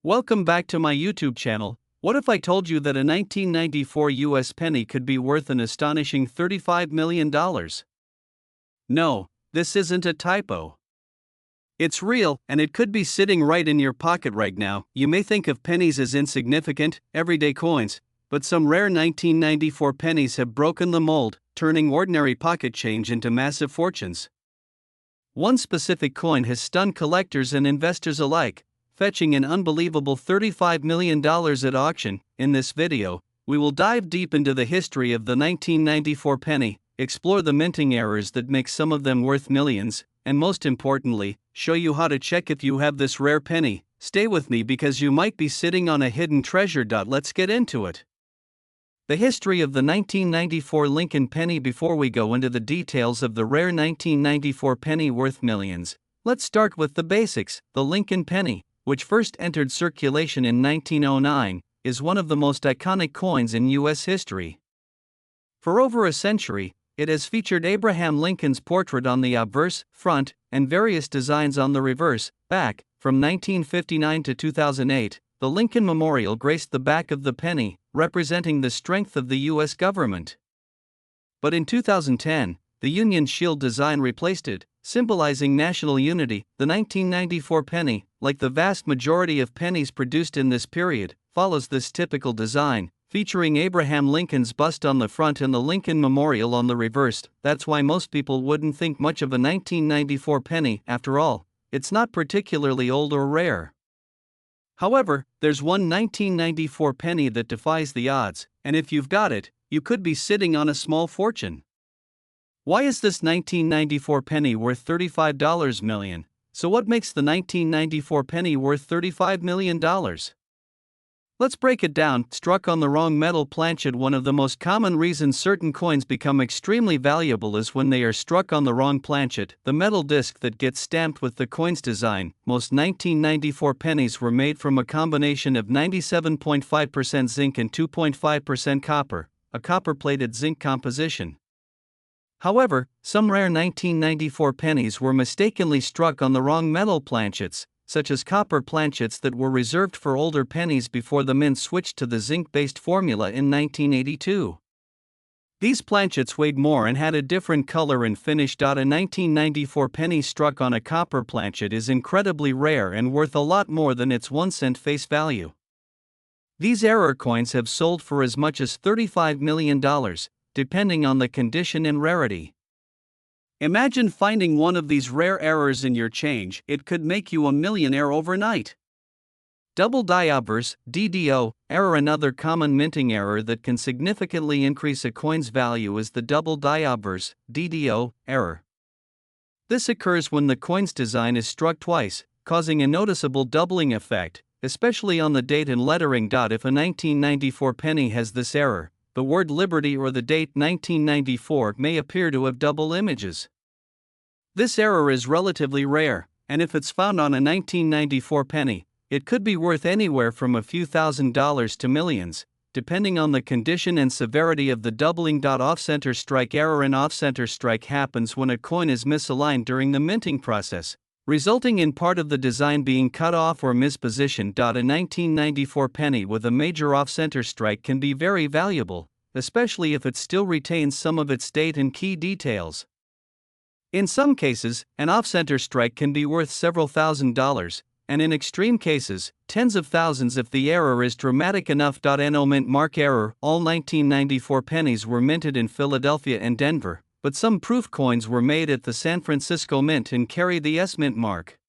Welcome back to my YouTube channel. What if I told you that a 1994 US penny could be worth an astonishing $35 million? No, this isn't a typo. It's real, and it could be sitting right in your pocket right now. You may think of pennies as insignificant, everyday coins, but some rare 1994 pennies have broken the mold, turning ordinary pocket change into massive fortunes. One specific coin has stunned collectors and investors alike, fetching an unbelievable $35 million at auction. In this video, we will dive deep into the history of the 1994 penny, explore the minting errors that make some of them worth millions, and most importantly, show you how to check if you have this rare penny. Stay with me because you might be sitting on a hidden treasure. Let's get into it. The history of the 1994 Lincoln penny. Before we go into the details of the rare 1994 penny worth millions, let's start with the basics. The Lincoln penny, which first entered circulation in 1909, is one of the most iconic coins in U.S. history. For over a century, it has featured Abraham Lincoln's portrait on the obverse, front, and various designs on the reverse, back. From 1959 to 2008, the Lincoln Memorial graced the back of the penny, representing the strength of the U.S. government. But in 2010, the Union Shield design replaced it, symbolizing national unity. The 1994 penny, like the vast majority of pennies produced in this period, follows this typical design, featuring Abraham Lincoln's bust on the front and the Lincoln Memorial on the reverse. That's why most people wouldn't think much of a 1994 penny. After all, it's not particularly old or rare. However, there's one 1994 penny that defies the odds, and if you've got it, you could be sitting on a small fortune. Why is this 1994 penny worth $35 million? So what makes the 1994 penny worth $35 million? Let's break it down. Struck on the wrong metal planchet. One of the most common reasons certain coins become extremely valuable is when they are struck on the wrong planchet, the metal disc that gets stamped with the coin's design. Most 1994 pennies were made from a combination of 97.5% zinc and 2.5% copper, a copper-plated zinc composition. However, some rare 1994 pennies were mistakenly struck on the wrong metal planchets, such as copper planchets that were reserved for older pennies before the mint switched to the zinc-based formula in 1982. These planchets weighed more and had a different color and finish. A 1994 penny struck on a copper planchet is incredibly rare and worth a lot more than its 1-cent face value. These error coins have sold for as much as $35 million, depending on the condition and rarity. Imagine finding one of these rare errors in your change. It could make you a millionaire overnight. Double die obverse (DDO) error. Another common minting error that can significantly increase a coin's value is the double die obverse (DDO) error. This occurs when the coin's design is struck twice, causing a noticeable doubling effect, especially on the date and lettering. If a 1994 penny has this error, the word Liberty or the date 1994 may appear to have double images. This error is relatively rare, and if it's found on a 1994 penny, it could be worth anywhere from a few $1,000s to millions, depending on the condition and severity of the doubling. Off-center strike error. An off-center strike happens when a coin is misaligned during the minting process, resulting in part of the design being cut off or mispositioned. A 1994 penny with a major off-center strike can be very valuable, especially if it still retains some of its date and key details. In some cases, an off-center strike can be worth several $1,000s, and in extreme cases, tens of thousands if the error is dramatic enough. No mint mark error. All 1994 pennies were minted in Philadelphia and Denver, but some proof coins were made at the San Francisco Mint and carry the S Mint mark.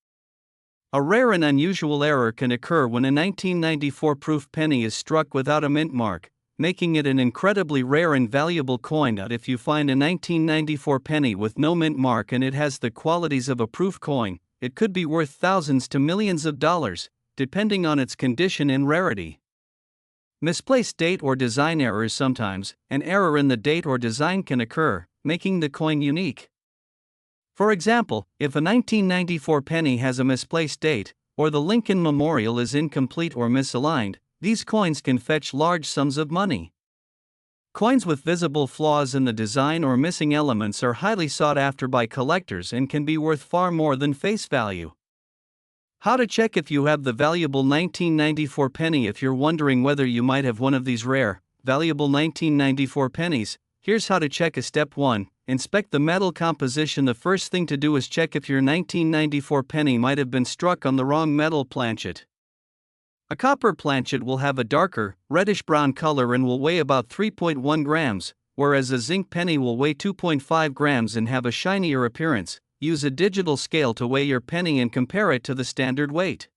A rare and unusual error can occur when a 1994 proof penny is struck without a mint mark, making it an incredibly rare and valuable coin. If you find a 1994 penny with no mint mark and it has the qualities of a proof coin, it could be worth thousands to millions of dollars, depending on its condition and rarity. Misplaced date or design errors. Sometimes, an error in the date or design can occur, making the coin unique. For example, if a 1994 penny has a misplaced date, or the Lincoln Memorial is incomplete or misaligned, these coins can fetch large sums of money. Coins with visible flaws in the design or missing elements are highly sought after by collectors and can be worth far more than face value. How to check if you have the valuable 1994 penny. If you're wondering whether you might have one of these rare, valuable 1994 pennies, here's how to check. Step 1. Inspect the metal composition. The first thing to do is check if your 1994 penny might have been struck on the wrong metal planchet. A copper planchet will have a darker, reddish-brown color and will weigh about 3.1 grams, whereas a zinc penny will weigh 2.5 grams and have a shinier appearance. Use a digital scale to weigh your penny and compare it to the standard weight.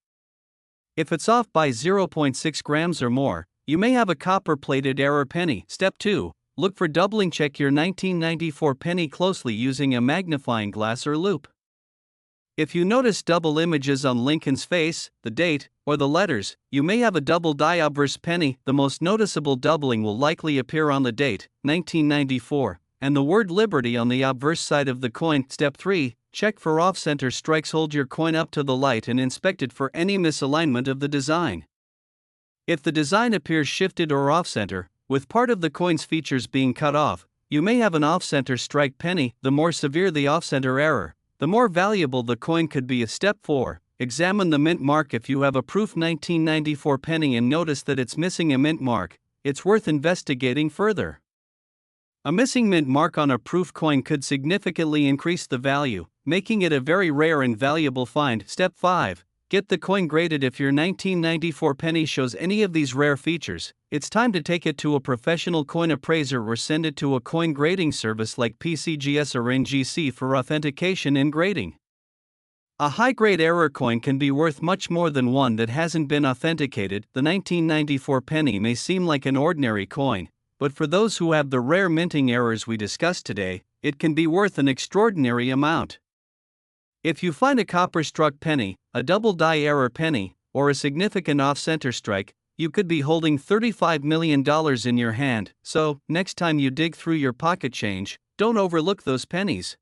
If it's off by 0.6 grams or more, you may have a copper-plated error penny. Step 2. Look for doubling. Check your 1994 penny closely using a magnifying glass or loupe. If you notice double images on Lincoln's face, the date, or the letters, you may have a double die obverse penny. The most noticeable doubling will likely appear on the date, 1994, and the word Liberty on the obverse side of the coin. Step 3. Check for off-center strikes. Hold your coin up to the light and inspect it for any misalignment of the design. If the design appears shifted or off-center, with part of the coin's features being cut off, you may have an off-center strike penny. The more severe the off-center error, the more valuable the coin could be. Step 4. Examine the mint mark. If you have a proof 1994 penny and notice that it's missing a mint mark, it's worth investigating further. A missing mint mark on a proof coin could significantly increase the value, making it a very rare and valuable find. Step 5. Get the coin graded. If your 1994 penny shows any of these rare features, it's time to take it to a professional coin appraiser or send it to a coin grading service like PCGS or NGC for authentication and grading. A high-grade error coin can be worth much more than one that hasn't been authenticated. The 1994 penny may seem like an ordinary coin, but for those who have the rare minting errors we discussed today, it can be worth an extraordinary amount. If you find a copper-struck penny, a double die error penny, or a significant off-center strike, you could be holding $35 million in your hand. So, next time you dig through your pocket change, don't overlook those pennies.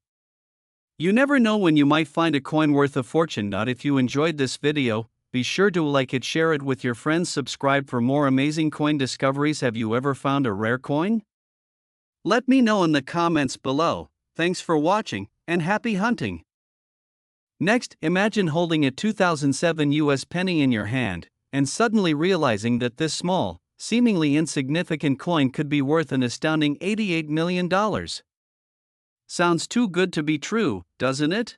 You never know when you might find a coin worth a fortune. If you enjoyed this video, be sure to like it, share it with your friends, subscribe for more amazing coin discoveries. Have you ever found a rare coin? Let me know in the comments below. Thanks for watching, and happy hunting! Next, imagine holding a 2007 US penny in your hand, and suddenly realizing that this small, seemingly insignificant coin could be worth an astounding $88 million. Sounds too good to be true, doesn't it?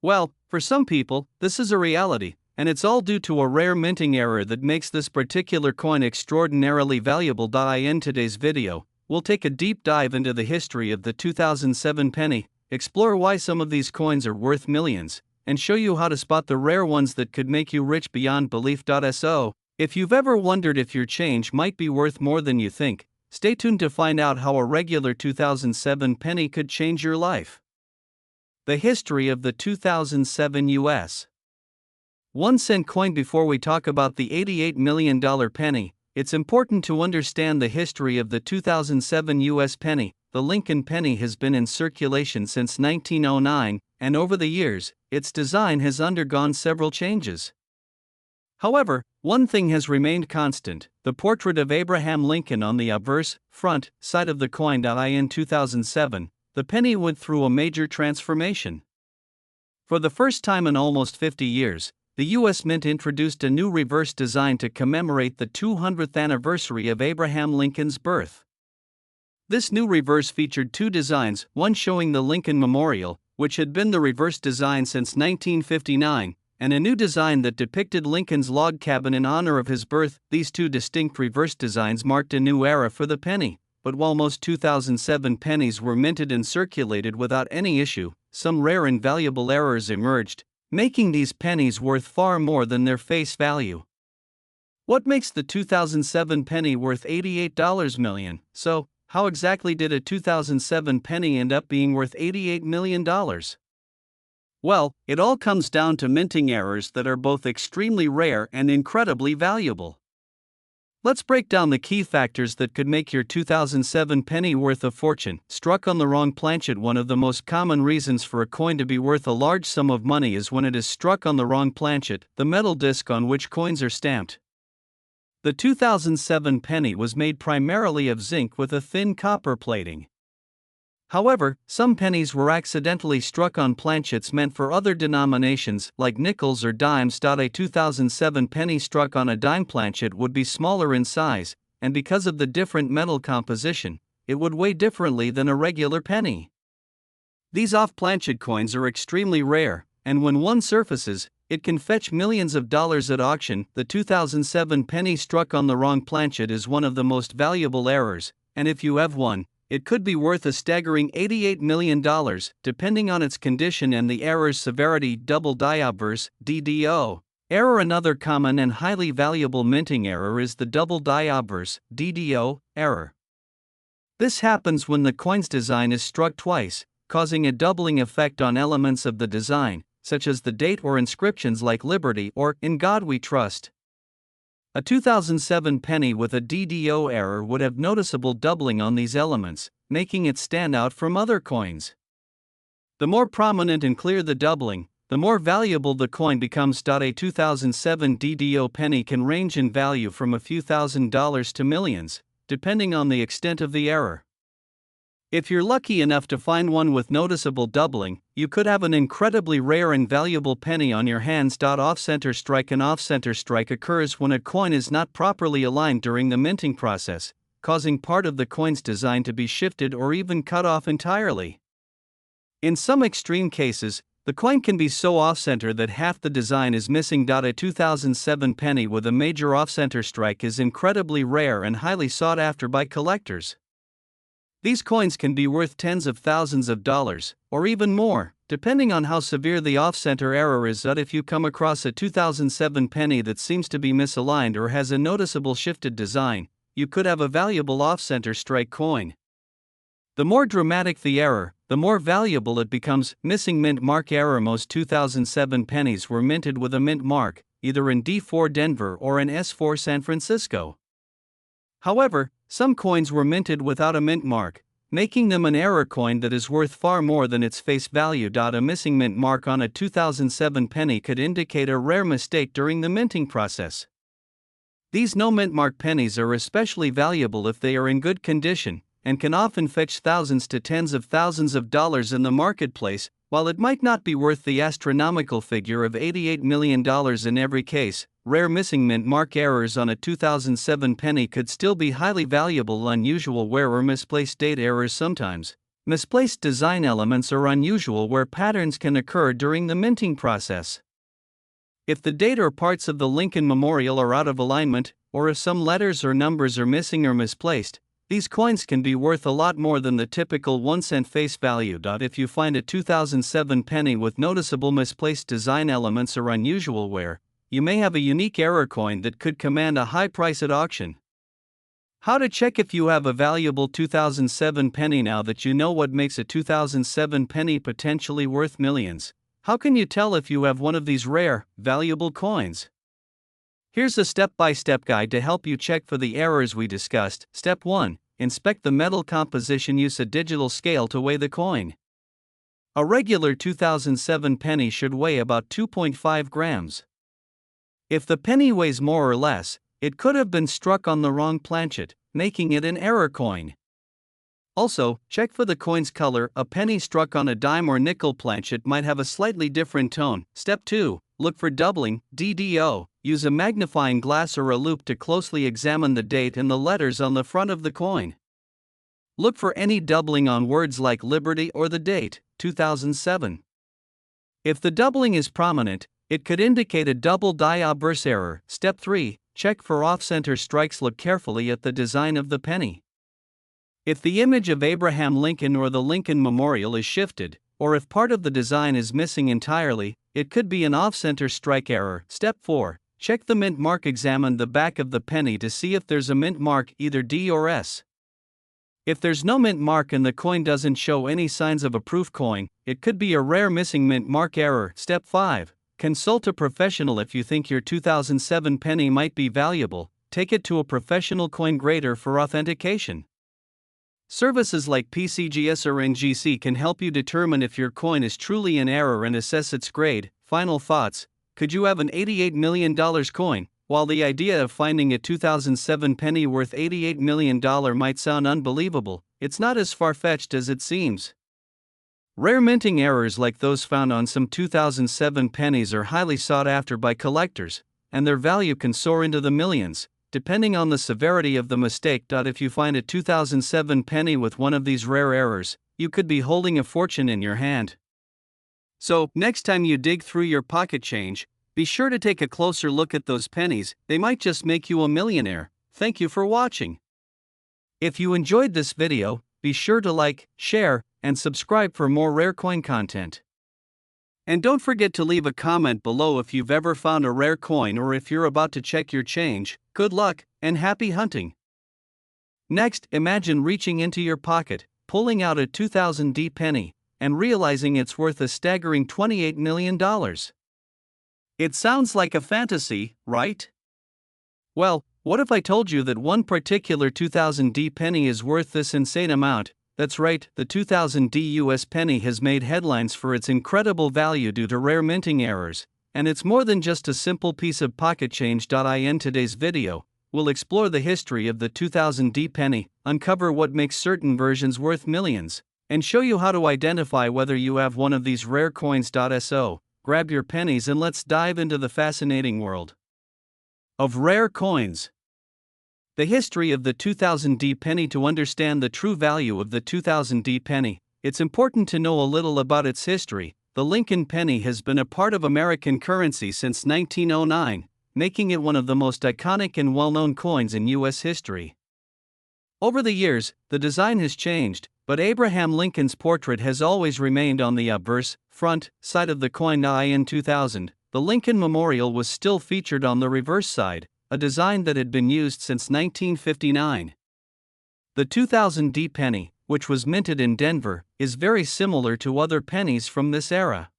Well, for some people, this is a reality, and it's all due to a rare minting error that makes this particular coin extraordinarily valuable. In today's video, we'll take a deep dive into the history of the 2007 penny, explore why some of these coins are worth millions, and show you how to spot the rare ones that could make you rich beyond belief. So, if you've ever wondered if your change might be worth more than you think, stay tuned to find out how a regular 2007 penny could change your life. The history of the 2007 US 1-cent coin. Before we talk about the $88 million penny, it's important to understand the history of the 2007 US penny. The Lincoln penny has been in circulation since 1909, and over the years, its design has undergone several changes. However, one thing has remained constant: the portrait of Abraham Lincoln on the obverse, front, side of the coin. In 2007, the penny went through a major transformation. For the first time in almost 50 years, the U.S. Mint introduced a new reverse design to commemorate the 200th anniversary of Abraham Lincoln's birth. This new reverse featured two designs, one showing the Lincoln Memorial, which had been the reverse design since 1959, and a new design that depicted Lincoln's log cabin in honor of his birth. These two distinct reverse designs marked a new era for the penny. But while most 2007 pennies were minted and circulated without any issue, some rare and valuable errors emerged, making these pennies worth far more than their face value. What makes the 2007 penny worth $88 million? So, how exactly did a 2007 penny end up being worth $88 million? Well, it all comes down to minting errors that are both extremely rare and incredibly valuable. Let's break down the key factors that could make your 2007 penny worth a fortune. Struck on the wrong planchet. One of the most common reasons for a coin to be worth a large sum of money is when it is struck on the wrong planchet, the metal disc on which coins are stamped. The 2007 penny was made primarily of zinc with a thin copper plating. However, some pennies were accidentally struck on planchets meant for other denominations, like nickels or dimes. A 2007 penny struck on a dime planchet would be smaller in size, and because of the different metal composition, it would weigh differently than a regular penny. These off-planchet coins are extremely rare, and when one surfaces, it can fetch millions of dollars at auction. The 2007 penny struck on the wrong planchet is one of the most valuable errors, and if you have one, it could be worth a staggering $88 million, depending on its condition and the error's severity. Double die obverse, DDO. Error. Another common and highly valuable minting error is the double die obverse, DDO, error. This happens when the coin's design is struck twice, causing a doubling effect on elements of the design, such as the date or inscriptions like Liberty or In God We Trust. A 2007 penny with a DDO error would have noticeable doubling on these elements, making it stand out from other coins. The more prominent and clear the doubling, the more valuable the coin becomes. A 2007 DDO penny can range in value from a few $1,000s to millions, depending on the extent of the error. If you're lucky enough to find one with noticeable doubling, you could have an incredibly rare and valuable penny on your hands. Off-center strike. An off-center strike occurs when a coin is not properly aligned during the minting process, causing part of the coin's design to be shifted or even cut off entirely. In some extreme cases, the coin can be so off-center that half the design is missing. A 2007 penny with a major off-center strike is incredibly rare and highly sought after by collectors. These coins can be worth tens of thousands of dollars, or even more, depending on how severe the off-center error is. If you come across a 2007 penny that seems to be misaligned or has a noticeable shifted design, you could have a valuable off-center strike coin. The more dramatic the error, the more valuable it becomes. Missing mint mark error. Most 2007 pennies were minted with a mint mark, either in D4 Denver or in S4 San Francisco. However, some coins were minted without a mint mark, making them an error coin that is worth far more than its face value. A missing mint mark on a 2007 penny could indicate a rare mistake during the minting process. These no mint mark pennies are especially valuable if they are in good condition, and can often fetch thousands to tens of thousands of dollars in the marketplace. While it might not be worth the astronomical figure of $88 million in every case, rare missing mint mark errors on a 2007 penny could still be highly valuable. Unusual wear or misplaced date errors. Sometimes, misplaced design elements are unusual where patterns can occur during the minting process. If the date or parts of the Lincoln Memorial are out of alignment, or if some letters or numbers are missing or misplaced, these coins can be worth a lot more than the typical 1-cent face value. If you find a 2007 penny with noticeable misplaced design elements or unusual wear, you may have a unique error coin that could command a high price at auction. How to check if you have a valuable 2007 penny. Now that you know what makes a 2007 penny potentially worth millions, how can you tell if you have one of these rare, valuable coins? Here's a step-by-step guide to help you check for the errors we discussed. Step 1. Inspect the metal composition. Use a digital scale to weigh the coin. A regular 2007 penny should weigh about 2.5 grams. If the penny weighs more or less, it could have been struck on the wrong planchet, making it an error coin. Also, check for the coin's color. A penny struck on a dime or nickel planchet might have a slightly different tone. Step 2. Look for doubling, DDO. Use a magnifying glass or a loupe to closely examine the date and the letters on the front of the coin. Look for any doubling on words like Liberty or the date, 2007. If the doubling is prominent, it could indicate a double die obverse error. Step 3. Check for off-center strikes. Look carefully at the design of the penny. If the image of Abraham Lincoln or the Lincoln Memorial is shifted, or if part of the design is missing entirely, it could be an off-center strike error. Step 4. Check the mint mark. Examine the back of the penny to see if there's a mint mark, either D or S. If there's no mint mark and the coin doesn't show any signs of a proof coin, it could be a rare missing mint mark error. Step 5. Consult a professional. If you think your 2007 penny might be valuable, take it to a professional coin grader for authentication. Services like PCGS or NGC can help you determine if your coin is truly in error and assess its grade. Final thoughts: could you have an $88 million coin? While the idea of finding a 2007 penny worth $88 million might sound unbelievable, it's not as far-fetched as it seems. Rare minting errors like those found on some 2007 pennies are highly sought after by collectors, and their value can soar into the millions, depending on the severity of the mistake. If you find a 2007 penny with one of these rare errors, you could be holding a fortune in your hand. So, next time you dig through your pocket change, be sure to take a closer look at those pennies, they might just make you a millionaire. Thank you for watching. If you enjoyed this video, be sure to like, share, and subscribe for more rare coin content. And don't forget to leave a comment below if you've ever found a rare coin or if you're about to check your change. Good luck, and happy hunting! Next, imagine reaching into your pocket, pulling out a 2000 penny, and realizing it's worth a staggering $28 million. It sounds like a fantasy, right? Well, what if I told you that one particular 2000 penny is worth this insane amount? That's right, the 2000 US penny has made headlines for its incredible value due to rare minting errors, and it's more than just a simple piece of pocket change. In today's video, we'll explore the history of the 2000 penny, uncover what makes certain versions worth millions, and show you how to identify whether you have one of these rare coins. So, grab your pennies and let's dive into the fascinating world of rare coins. The history of the 2000 penny. To understand the true value of the 2000 penny, it's important to know a little about its history. The Lincoln penny has been a part of American currency since 1909, making it one of the most iconic and well-known coins in U.S. history. Over the years, the design has changed, but Abraham Lincoln's portrait has always remained on the obverse, front, side of the coin. In 2000, the Lincoln Memorial was still featured on the reverse side, a design that had been used since 1959. The 2000 penny, which was minted in Denver, is very similar to other pennies from this era.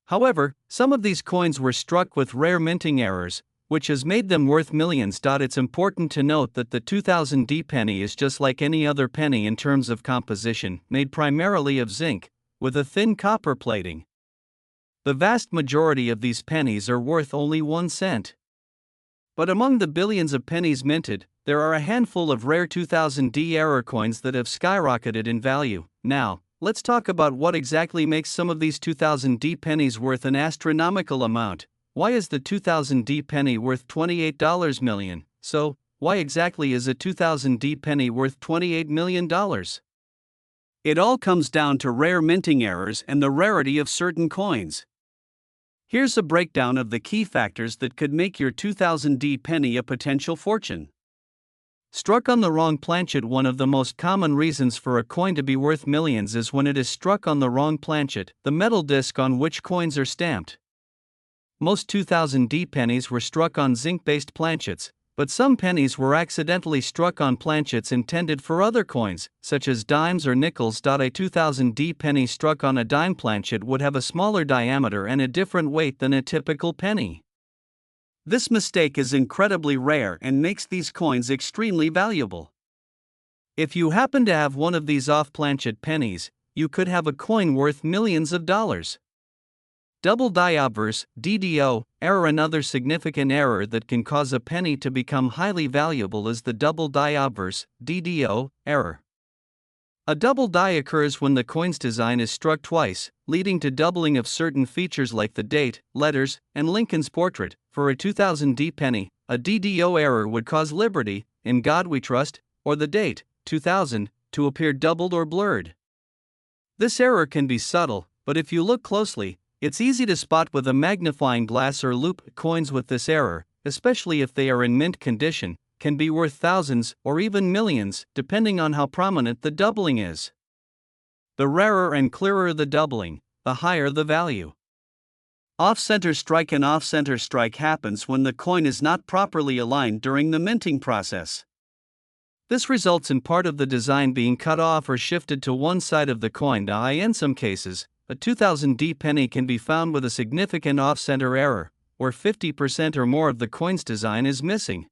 However, some of these coins were struck with rare minting errors, which has made them worth millions. It's important to note that the 2000 penny is just like any other penny in terms of composition, made primarily of zinc, with a thin copper plating. The vast majority of these pennies are worth only 1 cent. But among the billions of pennies minted, there are a handful of rare 2000 error coins that have skyrocketed in value. Now, let's talk about what exactly makes some of these 2000 pennies worth an astronomical amount. Why is the 2000 penny worth $28 million? So, why exactly is a 2000 penny worth $28 million? It all comes down to rare minting errors and the rarity of certain coins. Here's a breakdown of the key factors that could make your 2000 penny a potential fortune. Struck on the wrong planchet. One of the most common reasons for a coin to be worth millions is when it is struck on the wrong planchet, the metal disc on which coins are stamped. Most 2000 pennies were struck on zinc-based planchets, but some pennies were accidentally struck on planchets intended for other coins, such as dimes or nickels. A 2000 penny struck on a dime planchet would have a smaller diameter and a different weight than a typical penny. This mistake is incredibly rare and makes these coins extremely valuable. If you happen to have one of these off-planchet pennies, you could have a coin worth millions of dollars. Double die obverse, DDO, error. Another significant error that can cause a penny to become highly valuable is the double die obverse, DDO, error. A double die occurs when the coin's design is struck twice, leading to doubling of certain features like the date, letters, and Lincoln's portrait. For a 2000 penny, a DDO error would cause Liberty, In God We Trust, or the date, 2000, to appear doubled or blurred. This error can be subtle, but if you look closely, it's easy to spot with a magnifying glass or loupe. Coins with this error, especially if they are in mint condition, can be worth thousands or even millions, depending on how prominent the doubling is. The rarer and clearer the doubling, the higher the value. Off-center strike. An off-center strike happens when the coin is not properly aligned during the minting process. This results in part of the design being cut off or shifted to one side of the coin. In some cases, a 2000 penny can be found with a significant off-center error, where 50% or more of the coin's design is missing.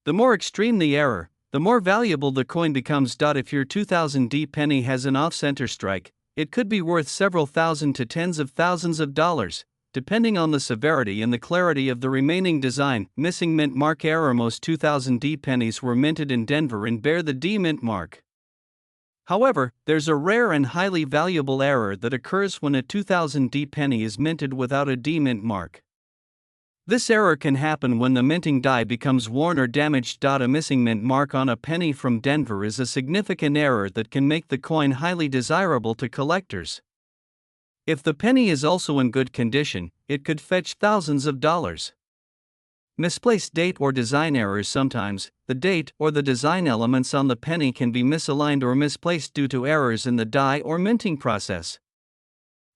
The more extreme the error, the more valuable the coin becomes. If your 2000 penny has an off-center strike, it could be worth several thousand to tens of thousands of dollars. depending on the severity and the clarity of the remaining design. Missing mint mark error. Most 2000D pennies were minted in Denver and bear the D mint mark. However, there's a rare and highly valuable error that occurs when a 2000D penny is minted without a D mint mark. This error can happen when the minting die becomes worn or damaged. A missing mint mark on a penny from Denver is a significant error that can make the coin highly desirable to collectors. If the penny is also in good condition, it could fetch thousands of dollars. Misplaced date or design errors. Sometimes, the date or the design elements on the penny can be misaligned or misplaced due to errors in the die or minting process.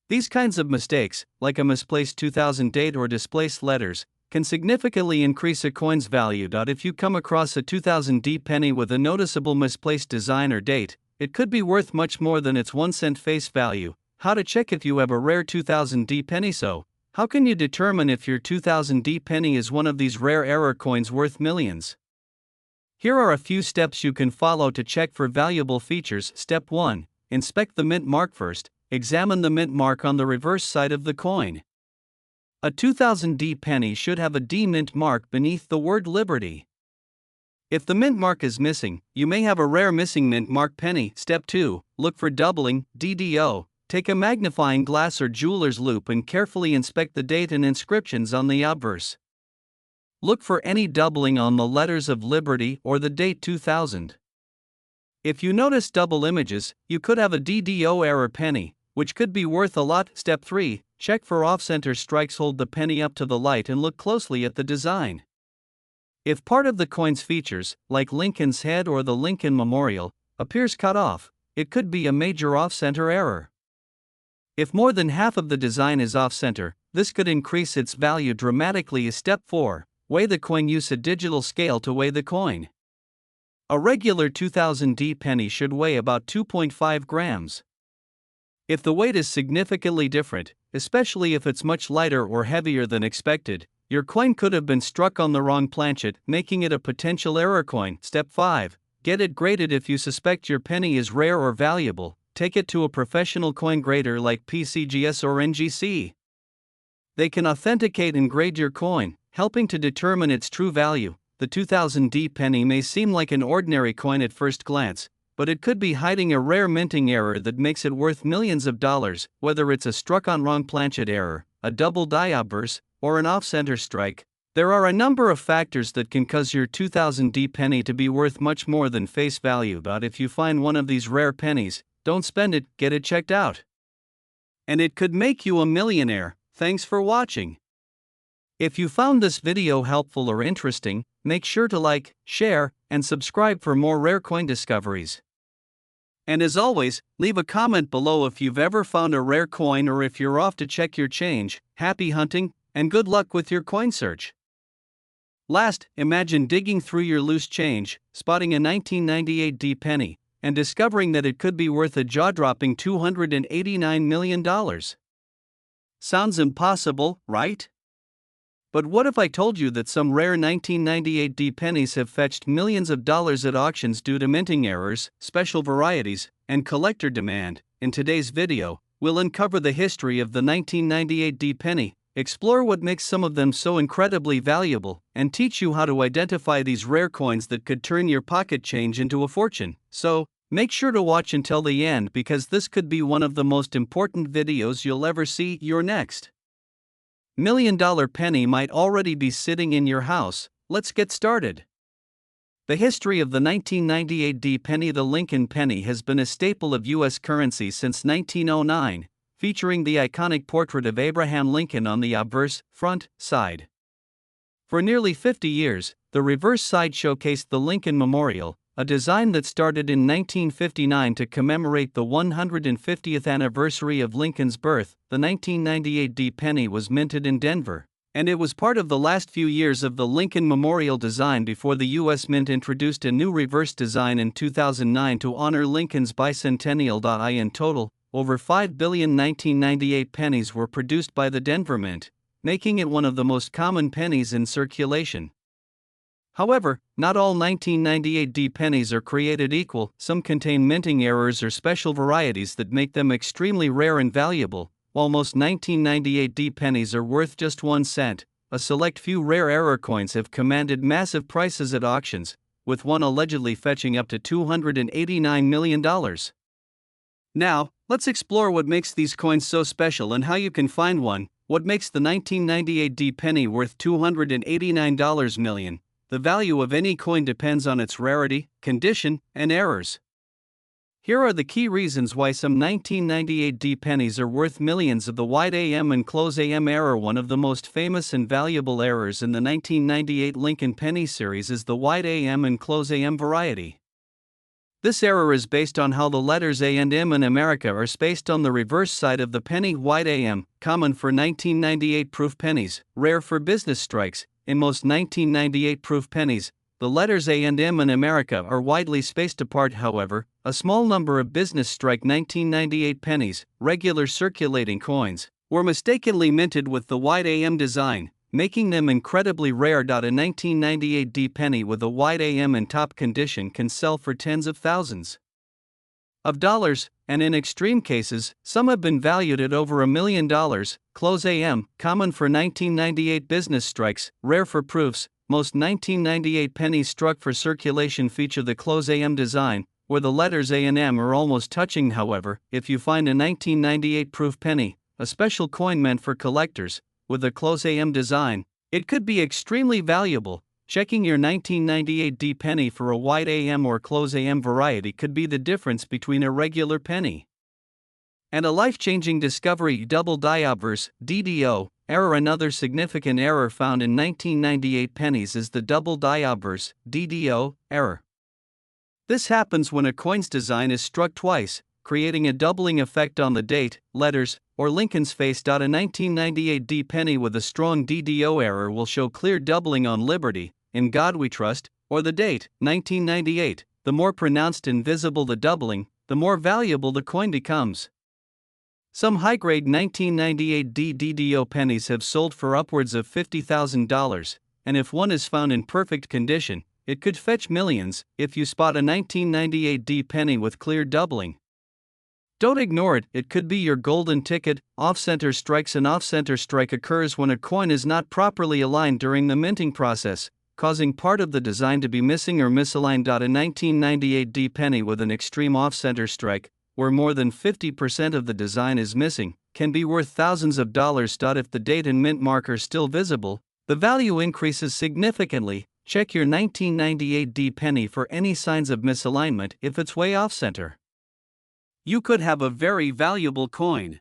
These kinds of mistakes, like a misplaced 2000 date or displaced letters, can significantly increase a coin's value. If you come across a 2000D penny with a noticeable misplaced design or date, it could be worth much more than its 1 cent face value. How to check if you have a rare 2000D penny? So, how can you determine if your 2000D penny is one of these rare error coins worth millions? Here are a few steps you can follow to check for valuable features. Step 1. Inspect the mint mark first. Examine the mint mark on the reverse side of the coin. A 2000D penny should have a D mint mark beneath the word Liberty. If the mint mark is missing, you may have a rare missing mint mark penny. Step 2. Look for doubling, DDO. Take a magnifying glass or jeweler's loupe and carefully inspect the date and inscriptions on the obverse. Look for any doubling on the letters of Liberty or the date 2000. If you notice double images, you could have a DDO error penny, which could be worth a lot. Step 3. Check for off-center strikes. Hold the penny up to the light and look closely at the design. If part of the coin's features, like Lincoln's head or the Lincoln Memorial, appears cut off, it could be a major off-center error. If more than half of the design is off-center, this could increase its value dramatically. Step 4. Weigh the coin. Use a digital scale to weigh the coin. A regular 2000D penny should weigh about 2.5 grams. If the weight is significantly different, especially if it's much lighter or heavier than expected, your coin could have been struck on the wrong planchet, making it a potential error coin. Step 5. Get it graded. If you suspect your penny is rare or valuable, take it to a professional coin grader like PCGS or NGC. They can authenticate and grade your coin, helping to determine its true value. The 2000D penny may seem like an ordinary coin at first glance, but it could be hiding a rare minting error that makes it worth millions of dollars. Whether it's a struck on wrong planchet error, a double die obverse, or an off-center strike, there are a number of factors that can cause your 2000D penny to be worth much more than face value. But if you find one of these rare pennies, don't spend it, get it checked out. And it could make you a millionaire. Thanks for watching. If you found this video helpful or interesting, make sure to like, share, and subscribe for more rare coin discoveries. And as always, leave a comment below if you've ever found a rare coin or if you're off to check your change. Happy hunting, and good luck with your coin search. Last, imagine digging through your loose change, spotting a 1998D penny, and discovering that it could be worth a jaw-dropping $289 million. Sounds impossible, right? But what if I told you that some rare 1998D pennies have fetched millions of dollars at auctions due to minting errors, special varieties, and collector demand? In today's video, we'll uncover the history of the 1998D penny, explore what makes some of them so incredibly valuable, and teach you how to identify these rare coins that could turn your pocket change into a fortune. So, make sure to watch until the end because this could be one of the most important videos you'll ever see. Your next $1 million penny might already be sitting in your house. Let's get started. The history of the 1998D penny. The Lincoln penny has been a staple of U.S. currency since 1909, featuring the iconic portrait of Abraham Lincoln on the obverse, front, side. For nearly 50 years, the reverse side showcased the Lincoln Memorial, a design that started in 1959 to commemorate the 150th anniversary of Lincoln's birth. The 1998D penny was minted in Denver, and it was part of the last few years of the Lincoln Memorial design before the U.S. Mint introduced a new reverse design in 2009 to honor Lincoln's bicentennial. In total, over 5 billion 1998 pennies were produced by the Denver Mint, making it one of the most common pennies in circulation. However, not all 1998D pennies are created equal. Some contain minting errors or special varieties that make them extremely rare and valuable, while most 1998 D pennies are worth just 1 cent, a select few rare error coins have commanded massive prices at auctions, with one allegedly fetching up to $289 million. Now, let's explore what makes these coins so special and how you can find one. What makes the 1998 D penny worth $289 million? The value of any coin depends on its rarity, condition, and errors. Here are the key reasons why some 1998 D pennies are worth millions. Of the wide AM and close AM error. One of the most famous and valuable errors in the 1998 Lincoln penny series is the wide AM and close AM variety. This error is based on how the letters A and M in America are spaced on the reverse side of the penny. Wide AM, common for 1998 proof pennies, rare for business strikes. In most 1998 proof pennies, the letters A and M in America are widely spaced apart. However, a small number of business strike 1998 pennies, regular circulating coins, were mistakenly minted with the wide AM design, making them incredibly rare. A 1998 D penny with a wide AM in top condition can sell for tens of thousands of dollars, and in extreme cases, some have been valued at over $1 million. Close AM, common for 1998 business strikes, rare for proofs. Most 1998 pennies struck for circulation feature the close AM design, where the letters A and M are almost touching. However, if you find a 1998 proof penny, a special coin meant for collectors, with a close AM design, it could be extremely valuable. Checking your 1998 D penny for a wide AM or close AM variety could be the difference between a regular penny and a life-changing discovery. Double die obverse, DDO, error. Another significant error found in 1998 pennies is the double die obverse, DDO, error. This happens when a coin's design is struck twice, creating a doubling effect on the date, letters, or Lincoln's face. A 1998 D penny with a strong DDO error will show clear doubling on Liberty, In God We Trust, or the date, 1998. The more pronounced and visible the doubling, the more valuable the coin becomes. Some high-grade 1998 DDO pennies have sold for upwards of $50,000, and if one is found in perfect condition, it could fetch millions. If you spot a 1998 D penny with clear doubling, don't ignore it. It could be your golden ticket. Off-center strikes. An off-center strike occurs when a coin is not properly aligned during the minting process, causing part of the design to be missing or misaligned. A 1998 D penny with an extreme off-center strike, where more than 50% of the design is missing, can be worth thousands of dollars. If the date and mint mark are still visible, the value increases significantly. Check your 1998 D penny for any signs of misalignment. If it's way off-center, you could have a very valuable coin.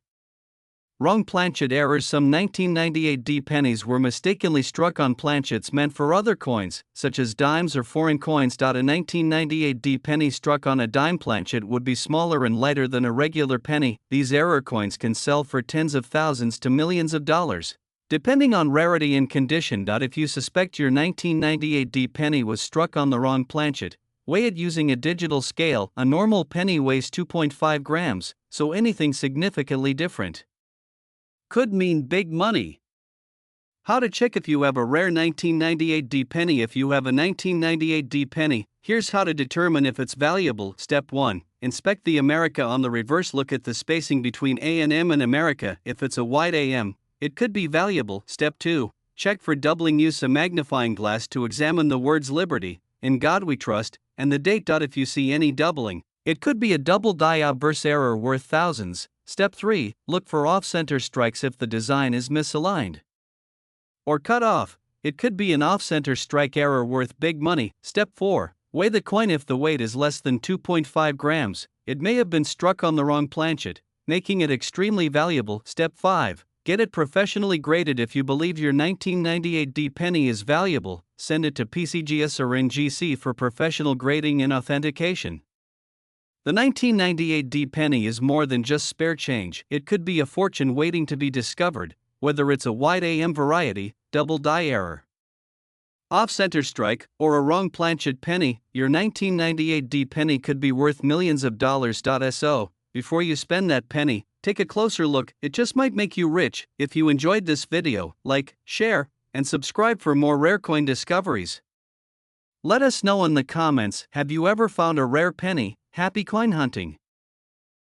Wrong planchet errors. Some 1998 D pennies were mistakenly struck on planchets meant for other coins, such as dimes or foreign coins. A 1998 D penny struck on a dime planchet would be smaller and lighter than a regular penny. These error coins can sell for tens of thousands to millions of dollars, depending on rarity and condition. If you suspect your 1998 D penny was struck on the wrong planchet, weigh it using a digital scale. A normal penny weighs 2.5 grams, so anything significantly different could mean big money. How to check if you have a rare 1998 D penny. If you have a 1998 D penny, here's how to determine if it's valuable. Step 1. Inspect the America on the reverse. Look at the spacing between A and M in America. If it's a wide AM, it could be valuable. Step 2. Check for doubling. Use a magnifying glass to examine the words Liberty, In God We Trust, and the date. If you see any doubling, it could be a double die obverse error worth thousands. Step 3. Look for off-center strikes. If the design is misaligned or cut off, it could be an off-center strike error worth big money. Step 4. Weigh the coin. If the weight is less than 2.5 grams, it may have been struck on the wrong planchet, making it extremely valuable. Step 5. Get it professionally graded. If you believe your 1998 D penny is valuable, send it to PCGS or NGC for professional grading and authentication. The 1998 D penny is more than just spare change. It could be a fortune waiting to be discovered, whether it's a wide AM variety, double die error, off-center strike, or a wrong planchet penny. Your 1998 D penny could be worth millions of dollars. So, before you spend that penny, take a closer look. It just might make you rich. If you enjoyed this video, like, share, and subscribe for more rare coin discoveries. Let us know in the comments, have you ever found a rare penny? Happy coin hunting!